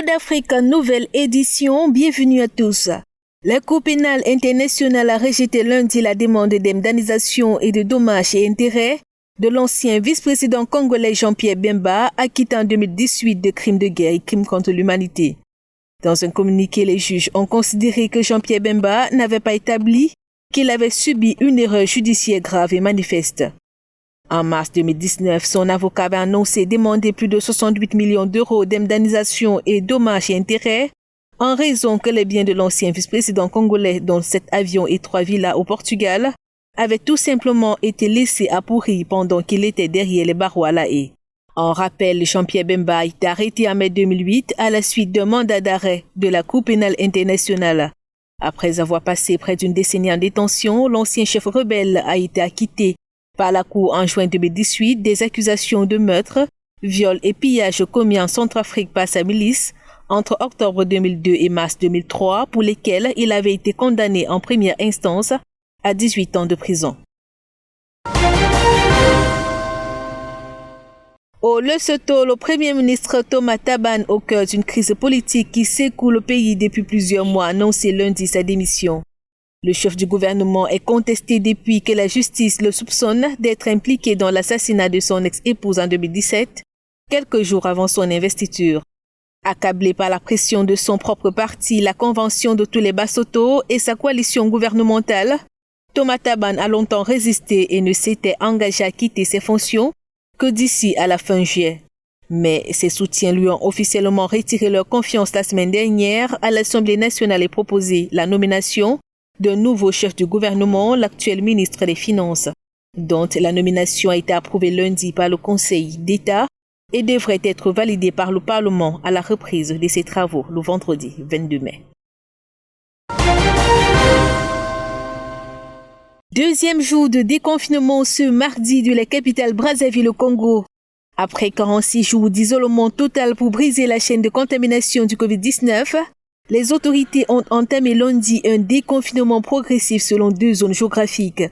d'Afrique, nouvelle édition, bienvenue à tous. La Cour pénale internationale a rejeté lundi la demande d'indemnisation et de dommages et intérêts de l'ancien vice-président congolais Jean-Pierre Bemba, acquitté en 2018 de crimes de guerre et crimes contre l'humanité. Dans un communiqué, les juges ont considéré que Jean-Pierre Bemba n'avait pas établi qu'il avait subi une erreur judiciaire grave et manifeste. En mars 2019, son avocat avait annoncé demander plus de 68 millions d'euros d'indemnisation et dommages et intérêts en raison que les biens de l'ancien vice-président congolais, dont 7 avions et 3 villas au Portugal, avaient tout simplement été laissés à pourrir pendant qu'il était derrière les barreaux à La Haye. En rappel, Jean-Pierre Bemba a été arrêté en mai 2008 à la suite d'un mandat d'arrêt de la Cour pénale internationale. Après avoir passé près d'une décennie en détention, l'ancien chef rebelle a été acquitté par la Cour en juin 2018 des accusations de meurtre, viol et pillage commis en Centrafrique par sa milice entre octobre 2002 et mars 2003 pour lesquels il avait été condamné en première instance à 18 ans de prison. Au Lesotho, le Premier ministre Thomas Thabane, au cœur d'une crise politique qui secoue le pays depuis plusieurs mois, a annoncé lundi sa démission. Le chef du gouvernement est contesté depuis que la justice le soupçonne d'être impliqué dans l'assassinat de son ex-épouse en 2017, quelques jours avant son investiture. Accablé par la pression de son propre parti, la Convention de tous les Basotho et sa coalition gouvernementale, Thomas Thabane a longtemps résisté et ne s'était engagé à quitter ses fonctions que d'ici à la fin juillet. Mais ses soutiens lui ont officiellement retiré leur confiance la semaine dernière à l'Assemblée nationale et proposé la nomination d'un nouveau chef du gouvernement, l'actuel ministre des Finances, dont la nomination a été approuvée lundi par le Conseil d'État et devrait être validée par le Parlement à la reprise de ses travaux le vendredi 22 mai. Deuxième jour de déconfinement ce mardi de la capitale Brazzaville au Congo. Après 46 jours d'isolement total pour briser la chaîne de contamination du Covid-19, les autorités ont entamé lundi un déconfinement progressif selon 2 zones géographiques.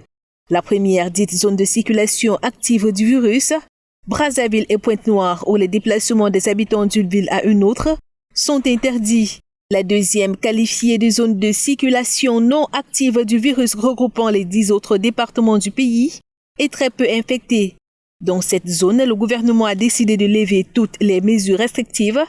La première, dite zone de circulation active du virus, Brazzaville et Pointe-Noire, où les déplacements des habitants d'une ville à une autre sont interdits. La deuxième, qualifiée de zone de circulation non active du virus regroupant les 10 autres départements du pays, est très peu infectée. Dans cette zone, le gouvernement a décidé de lever toutes les mesures restrictives,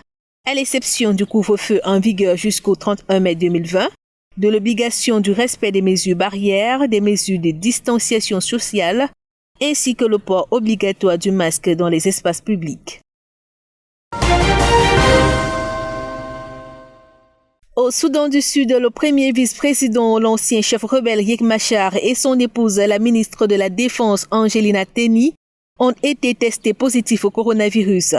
à l'exception du couvre-feu en vigueur jusqu'au 31 mai 2020, de l'obligation du respect des mesures barrières, des mesures de distanciation sociale, ainsi que le port obligatoire du masque dans les espaces publics. Au Soudan du Sud, le premier vice-président, l'ancien chef rebelle Riek Machar et son épouse, la ministre de la Défense Angelina Teny, ont été testés positifs au coronavirus.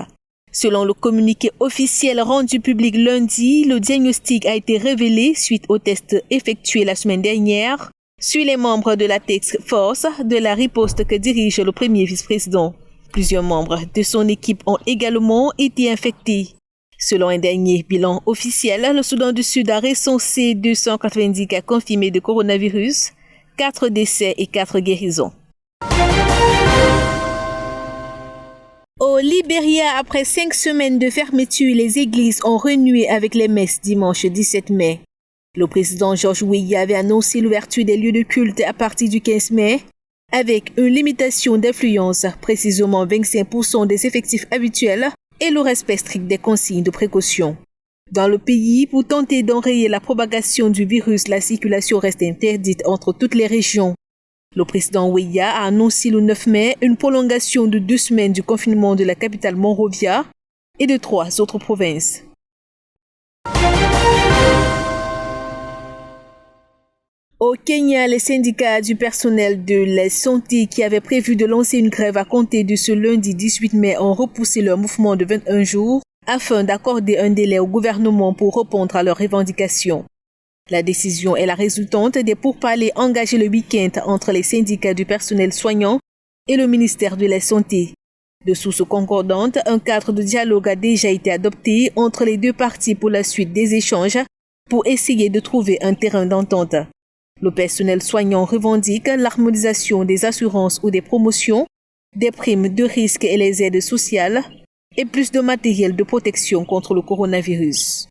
Selon le communiqué officiel rendu public lundi, le diagnostic a été révélé suite aux tests effectués la semaine dernière sur les membres de la Task Force de la riposte que dirige le premier vice-président. Plusieurs membres de son équipe ont également été infectés. Selon un dernier bilan officiel, le Soudan du Sud a recensé 290 cas confirmés de coronavirus, 4 décès et 4 guérisons. Au Libéria, après 5 semaines de fermeture, les églises ont renoué avec les messes dimanche 17 mai. Le président George Weah avait annoncé l'ouverture des lieux de culte à partir du 15 mai, avec une limitation d'affluence, précisément 25% des effectifs habituels, et le respect strict des consignes de précaution. Dans le pays, pour tenter d'enrayer la propagation du virus, la circulation reste interdite entre toutes les régions. Le président Weah a annoncé le 9 mai une prolongation de 2 semaines du confinement de la capitale Monrovia et de 3 autres provinces. Au Kenya, les syndicats du personnel de la santé qui avaient prévu de lancer une grève à compter de ce lundi 18 mai ont repoussé leur mouvement de 21 jours afin d'accorder un délai au gouvernement pour répondre à leurs revendications. La décision est la résultante des pourparlers engagés le week-end entre les syndicats du personnel soignant et le ministère de la Santé. De sources concordantes, un cadre de dialogue a déjà été adopté entre les deux parties pour la suite des échanges pour essayer de trouver un terrain d'entente. Le personnel soignant revendique l'harmonisation des assurances ou des promotions, des primes de risque et les aides sociales, et plus de matériel de protection contre le coronavirus.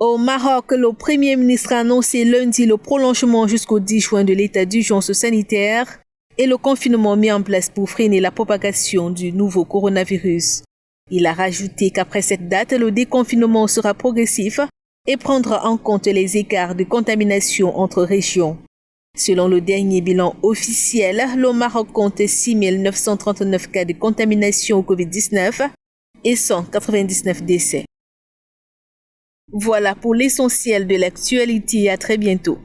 Au Maroc, le Premier ministre a annoncé lundi le prolongement jusqu'au 10 juin de l'état d'urgence sanitaire et le confinement mis en place pour freiner la propagation du nouveau coronavirus. Il a rajouté qu'après cette date, le déconfinement sera progressif et prendra en compte les écarts de contamination entre régions. Selon le dernier bilan officiel, le Maroc compte 6 939 cas de contamination au Covid-19 et 199 décès. Voilà pour l'essentiel de l'actualité. À très bientôt.